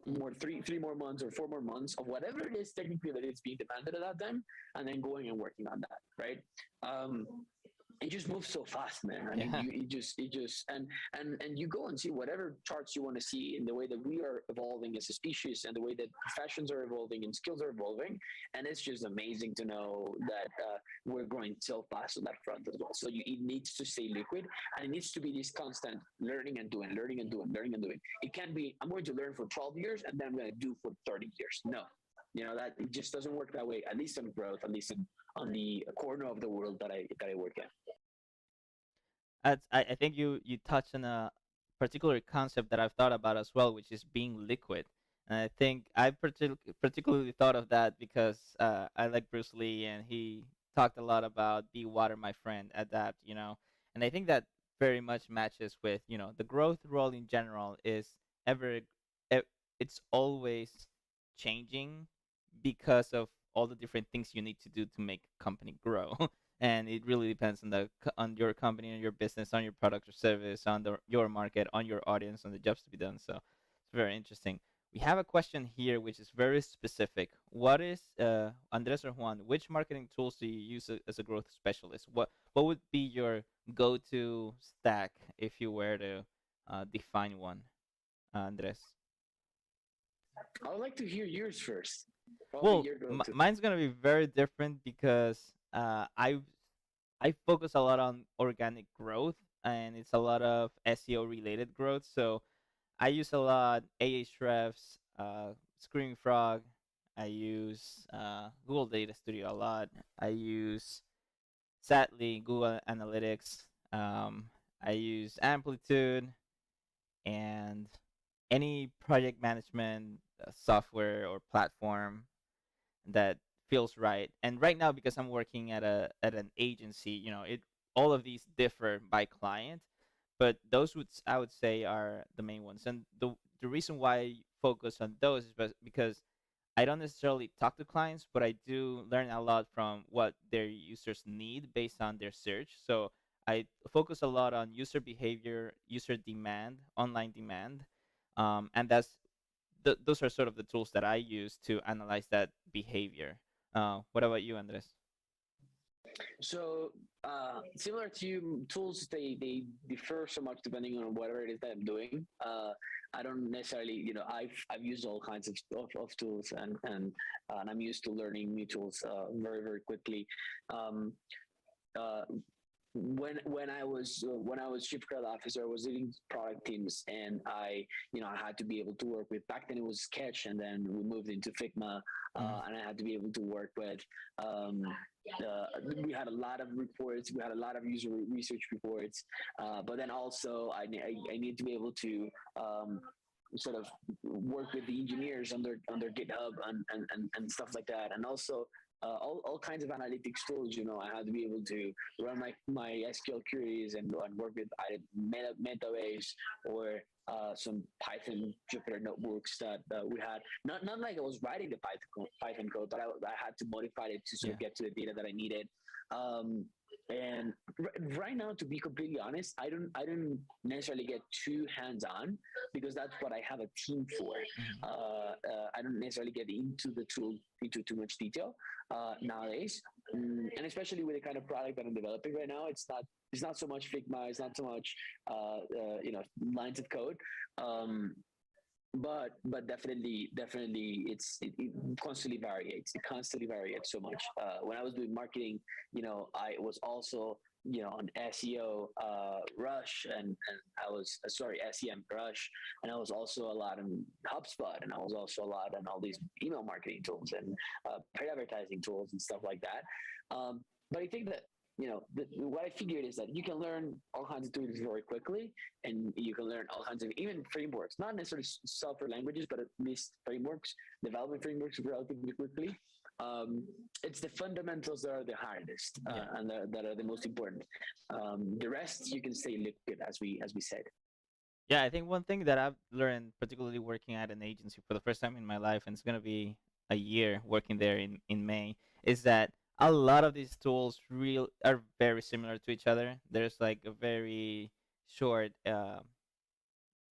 more three more months or 4 more months of whatever it is technically that is being demanded at that time, and then going and working on that, right? Um, it just moves so fast, man. I mean, Yeah. and you go and see whatever charts you want to see in the way that we are evolving as a species and the way that professions are evolving and skills are evolving. And it's just amazing to know that we're growing so fast on that front as well. So it needs to stay liquid, and it needs to be this constant learning and doing, learning and doing, learning and doing. It can't be, I'm going to learn for 12 years and then I'm going to do for 30 years. No, that it just doesn't work that way, at least on growth, at least on the corner of the world that I work in. I think you touched on a particular concept that I've thought about as well, which is being liquid. And I think I particularly thought of that because I like Bruce Lee, and he talked a lot about be water, my friend, adapt. And I think that very much matches with the growth role in general is ever, e- it's always changing because of all the different things you need to do to make a company grow. And it really depends on on your company, on your business, on your product or service, on your market, on your audience, on the jobs to be done. So it's very interesting. We have a question here which is very specific. What is Andres or Juan, which marketing tools do you use as a growth specialist? What would be your go-to stack if you were to define one, Andres? I would like to hear yours first. Probably Well, your go-to. mine's gonna be very different because I focus a lot on organic growth, and it's a lot of SEO related growth. So I use a lot Ahrefs, Screaming Frog. I use Google Data Studio a lot. I use, sadly, Google Analytics. I use Amplitude and any project management software or platform that feels right. And right now, because I'm working at an agency, it all of these differ by client, but those I would say are the main ones. And the reason why I focus on those is because I don't necessarily talk to clients, but I do learn a lot from what their users need based on their search. So I focus a lot on user behavior, user demand, online demand, and those are sort of the tools that I use to analyze that behavior. What about you, Andres? So similar to you, tools they differ so much depending on whatever it is that I'm doing. I don't necessarily, I've used all kinds of tools, and I'm used to learning new tools very very quickly. Um, uh, when I was chief credit officer, I was leading product teams, and I had to be able to work with. Back then, it was Sketch, and then we moved into Figma, Mhm. and I had to be able to work with. Um, we had a lot of reports. We had a lot of user research reports, but then also I need to be able to sort of work with the engineers on their GitHub and stuff like that, and also all kinds of analytics tools. I had to be able to run my SQL queries and work with either Metabase or some Python Jupyter notebooks that we had. Not like I was writing the Python code, but I had to modify it to sort Yeah. of get to the data that I needed. Um, and right now, to be completely honest, I don't necessarily get too hands on because that's what I have a team for. Mhm. I don't necessarily get into the tool into too much detail nowadays, and especially with the kind of product that I'm developing right now, it's not so much Figma, it's not so much lines of code. Um, but definitely it constantly varies. It constantly varies so much. When I was doing marketing, I was also on SEO Rush, and I was sorry, SEM Rush, and I was also a lot in HubSpot, and I was also a lot on all these email marketing tools and paid advertising tools and stuff like that. But I think that what I figured is that you can learn all kinds of tools very quickly, and you can learn all kinds of even frameworks, not necessarily software languages, but at least frameworks, development frameworks relatively quickly. It's the fundamentals that are the hardest Yeah. and that are the most important. The rest you can stay liquid, as we said. Yeah, I think one thing that I've learned, particularly working at an agency for the first time in my life, and it's gonna be a year working there in May, is that a lot of these tools real are very similar to each other. There's like a very short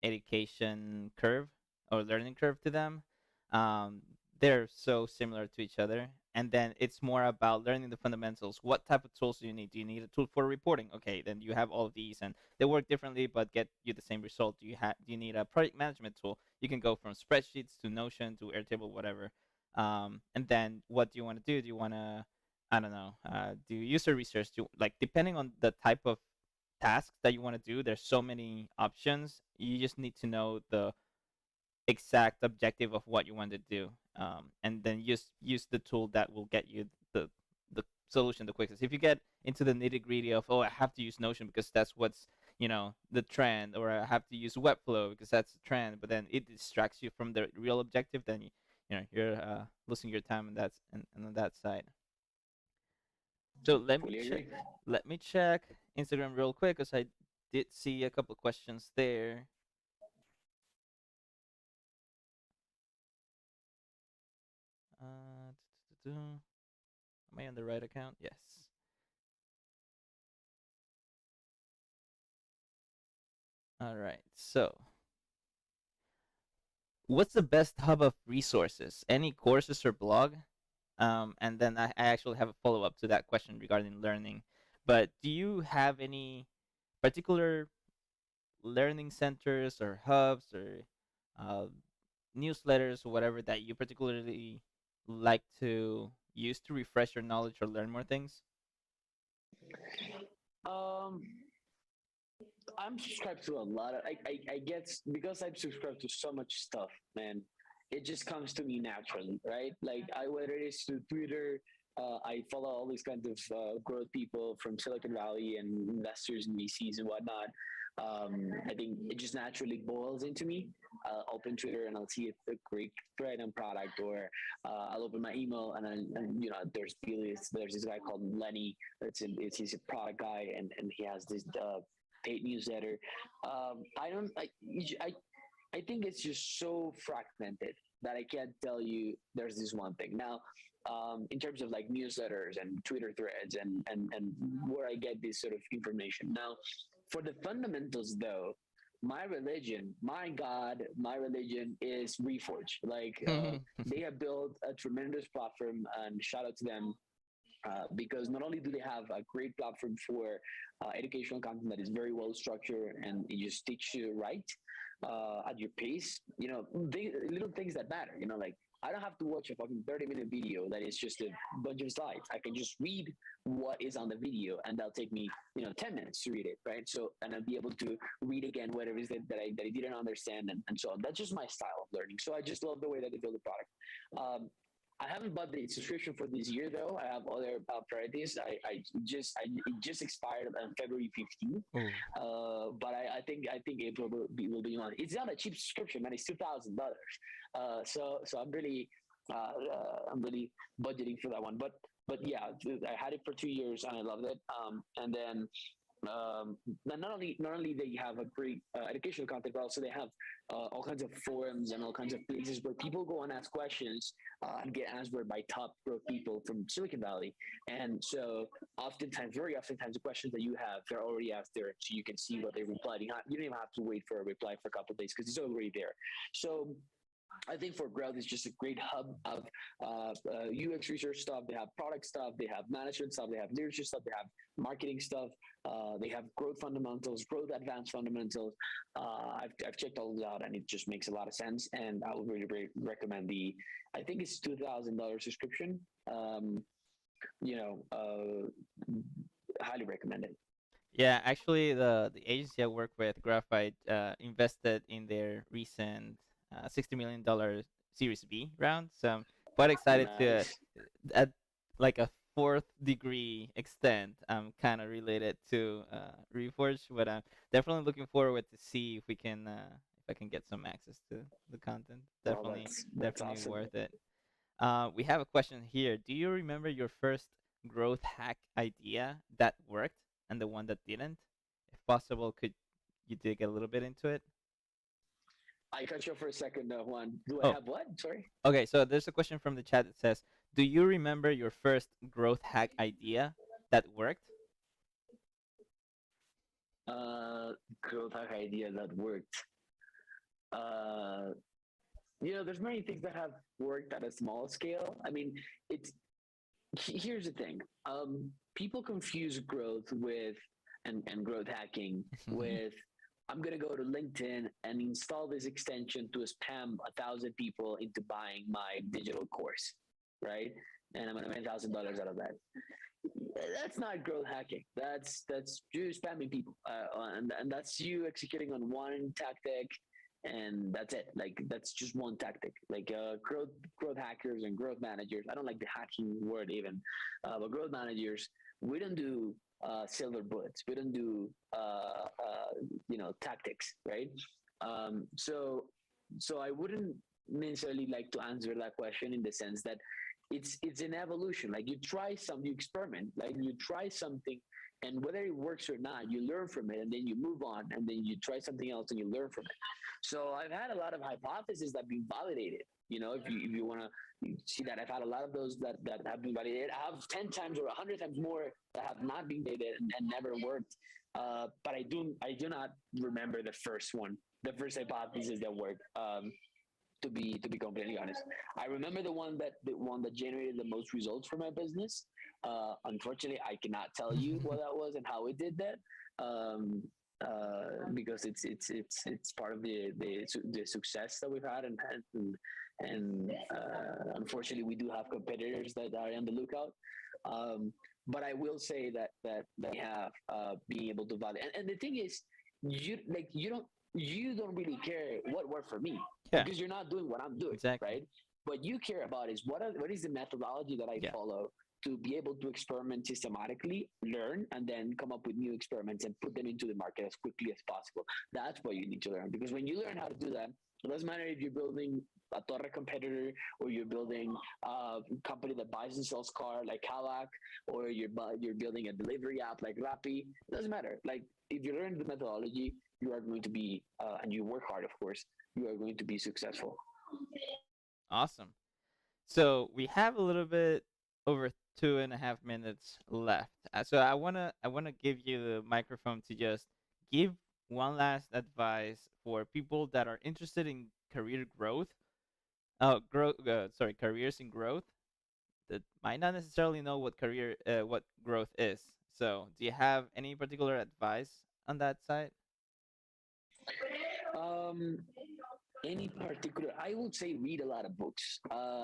education curve or learning curve to them. Um, they're so similar to each other. And then it's more about learning the fundamentals. What type of tools do you need? Do you need a tool for reporting? Okay, then you have all of these, and they work differently, but get you the same result. Do you need a project management tool? You can go from spreadsheets to Notion to Airtable, whatever. And then what do you want to do? Do you want to, I don't know, do user research? Like depending on the type of tasks that you want to do, there's so many options. You just need to know the exact objective of what you want to do, and then just use the tool that will get you the solution the quickest. If you get into the nitty gritty of, oh, I have to use Notion because that's what's the trend, or I have to use Webflow because that's the trend, but then it distracts you from the real objective, then you're losing your time, and and on that side. So Fully agree. let me check Instagram real quick because I did see a couple of questions there. Uh, Am I on the right account? Yes. All right. So, what's the best hub of resources? Any courses or blog? And then I actually have a follow up to that question regarding learning. But do you have any particular learning centers or hubs or uh, newsletters or whatever that you particularly like to use to refresh your knowledge or learn more things? Um, I'm subscribed to a lot of. I get because I'm subscribed to so much stuff, man. It just comes to me naturally, right? Like whether it is through Twitter, I follow all these kinds of growth people from Silicon Valley and investors and VCs and whatnot. I think it just naturally boils into me. I'll open Twitter and I'll see a great thread on product, or I'll open my email and there's this guy called Lenny. He's a product guy, and he has this paid newsletter. I don't I think it's just so fragmented that I can't tell you there's this one thing. Now, in terms of like newsletters and Twitter threads and where I get this sort of information. Now, for the fundamentals though, my religion, my God, my religion is Reforge. Like they have built a tremendous platform, and shout out to them because not only do they have a great platform for educational content that is very well structured and it just teach you right at your pace, little things that matter, like I don't have to watch a fucking 30-minute video that is just a bunch of slides. I can just read what is on the video, and that'll take me 10 minutes to read it, right? So, and I'll be able to read again whatever it is that I didn't understand, and so on. That's just my style of learning. So I just love the way that they build the product. I haven't bought the subscription for this year though. I have other priorities. It just expired on February 15th. Oh, But I think April will be on. It's not a cheap subscription, man. It's $2,000. So I'm really budgeting for that one. But yeah, I had it for 2 years and I loved it. And then not only they have a great educational content, but also they have all kinds of forums and all kinds of places where people go and ask questions and get answered by top growth people from Silicon Valley. And so very oftentimes, the questions that you have, they're already asked there, so you can see what they replied. You don't even have to wait for a reply for a couple of days because it's already there. So I think for growth is just a great hub of UX research stuff. They have product stuff, they have management stuff, they have leadership stuff, they have marketing stuff, they have growth fundamentals, growth advanced fundamentals. I've checked all those out, and it just makes a lot of sense. And I would really recommend I think it's $2,000 subscription. You know, highly recommend it. yeah. Actually, the agency I work with, Graphite, invested in their recent $60 million Series B round. So I'm quite excited to, Nice. at like a fourth degree extent, I'm kind of related to Reforge, but I'm definitely looking forward to see if I can get some access to the content. Well, Definitely, that's definitely awesome. worth it. We have a question here. Do you remember your first growth hack idea that worked and the one that didn't? If possible, could you dig a little bit into it? I cut you off for a second, Juan. Do I Oh, have what? Sorry. okay. So there's a question from the chat that says, "Do you remember your first growth hack idea that worked?" Uh, Growth hack idea that worked. Uh, there's many things that have worked at a small scale. I mean, here's the thing. People confuse growth with and growth hacking with I'm gonna go to LinkedIn and install this extension to spam 1,000 people into buying my digital course, right? And I'm gonna make $1,000 out of that. That's not growth hacking. That's you spamming people, and that's you executing on one tactic, and that's it. Like that's just one tactic. Like growth hackers and growth managers. I don't like the hacking word even, but growth managers. We don't do silver bullets. We don't do tactics, right? So I wouldn't necessarily like to answer that question in the sense that it's an evolution. Like you experiment, like you try something, and whether it works or not, you learn from it, and then you move on, and then you try something else, and you learn from it. So I've had a lot of hypotheses that have been validated. If you want to see that, I've had a lot of those that have been validated. I have 10 times or 100 times more that have not been validated and never worked. But I do not remember the first one, the first hypothesis that worked. To be completely honest, I remember the one that generated the most results for my business. Unfortunately, I cannot tell you what that was and how it did that, because it's part of the success that we've had, and unfortunately, we do have competitors that are on the lookout. But I will say that we have being able to validate. And the thing is, you don't really care what worked for me Yeah, because you're not doing what I'm doing, exactly. right? What you care about is what is the methodology that I Yeah. follow to be able to experiment systematically, learn, and then come up with new experiments and put them into the market as quickly as possible. That's what you need to learn, because when you learn how to do that, it doesn't matter if you're building a Torre competitor or you're building a company that buys and sells car like Kavak, or you're building a delivery app like Rappi. It doesn't matter. Like if you learn the methodology, you are going to be, and you work hard, of course, you are going to be successful. Awesome. So we have a little bit over 2.5 minutes left. So I wanna give you the microphone to just give one last advice for people that are interested in career growth. Careers in growth that might not necessarily know what growth is. So do you have any particular advice on that side? Um, Any particular, I would say read a lot of books.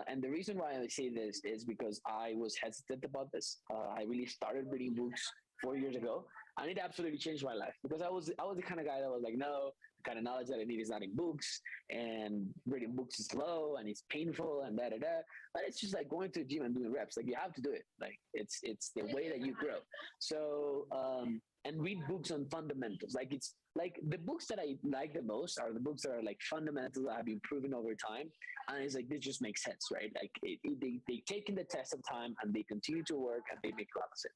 And the reason why I say this is because I was hesitant about this. I really started reading books 4 years ago, and it absolutely changed my life because I was the kind of guy that was like, no, the kind of knowledge that I need is not in books, and reading books is slow and it's painful and da da da. But it's just like going to the gym and doing reps. Like you have to do it. Like it's the way that you grow. So and read books on fundamentals. Like it's like the books that I like the most are the books that are like fundamentals that have been proven over time. And it's like, this just makes sense, right? Like they taken the test of time and they continue to work and they make a lot of sense.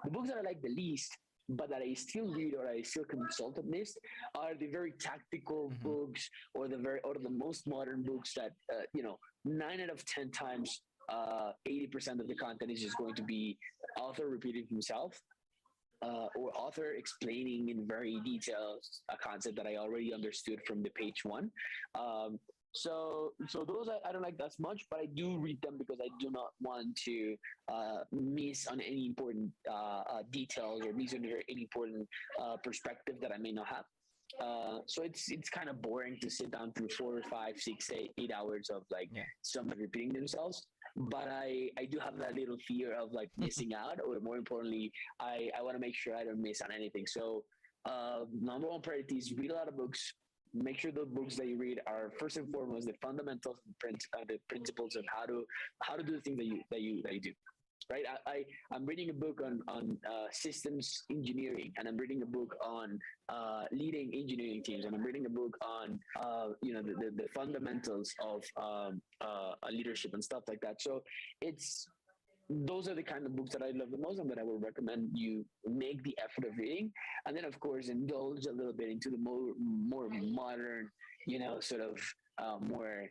The books that I like the least, but that I still read or I still consult on this are the very tactical books or the most modern books that, 9 out of 10 times 80% of the content is just going to be author repeating himself, or author explaining in very detail a concept that I already understood from the page one. So those I don't like that much, but I do read them because I do not want to miss on any important details or miss on any important perspective that I may not have. So it's kind of boring to sit down through 4, 5, 6, 8 hours of like someone repeating themselves. But I do have that little fear of like missing out, or more importantly, I want to make sure I don't miss on anything. So number one priority is read a lot of books. Make sure the books that you read are first and foremost the fundamentals, the principles of how to do the things that you do. Right, I'm reading a book on systems engineering, and I'm reading a book on leading engineering teams, and I'm reading a book on the fundamentals of leadership and stuff like that. So it's those are the kind of books that I love the most and that I would recommend you make the effort of reading. And then, of course, indulge a little bit into the more modern, sort of more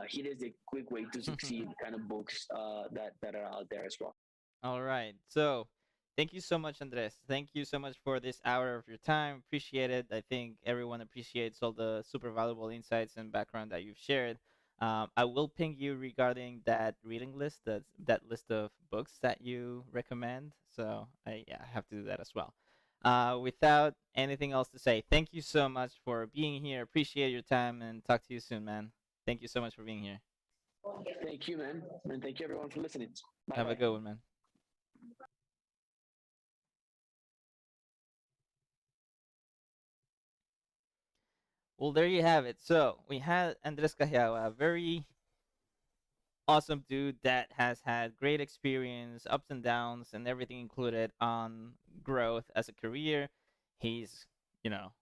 here is the quick way to succeed kind of books that are out there as well. All right. So, thank you so much, Andres. Thank you so much for this hour of your time. Appreciate it. I think everyone appreciates all the super valuable insights and background that you've shared. I will ping you regarding that reading list, that list of books that you recommend. So I have to do that as well. Without anything else to say, thank you so much for being here. Appreciate your time and talk to you soon, man. Thank you so much for being here. Thank you, man. And thank you, everyone, for listening. Bye Have a bye. good one, man. Well, there you have it. So we had Andres Cajiao, a very awesome dude that has had great experience, ups and downs, and everything included on growth as a career. He's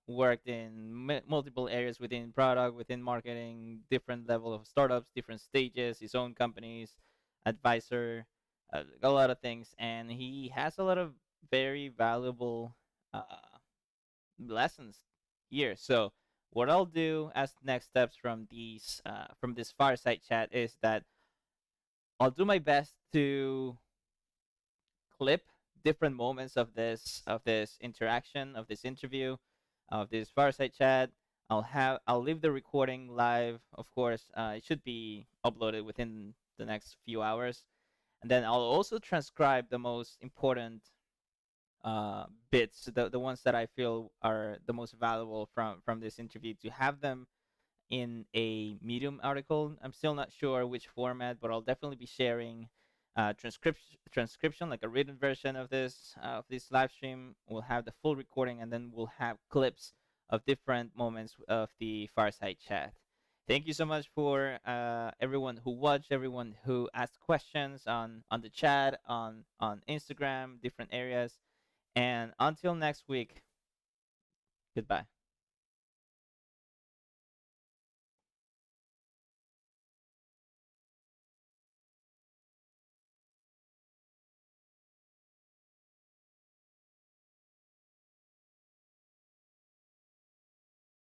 worked in multiple areas within product, within marketing, different level of startups, different stages, his own companies, advisor, a lot of things, and he has a lot of very valuable uh, lessons here. So what I'll do as next steps from this fireside chat is that I'll do my best to clip different moments of this interaction, of this interview, of this fireside chat. I'll leave the recording live, of course. It should be uploaded within the next few hours, and then I'll also transcribe the most important bits, the ones that I feel are the most valuable from this interview, to have them in a Medium article. I'm still not sure which format, but I'll definitely be sharing transcription, like a written version of this live stream. We'll have the full recording, and then we'll have clips of different moments of the fireside chat. Thank you so much for everyone who watched, everyone who asked questions on the chat, on Instagram, different areas. And until next week, goodbye.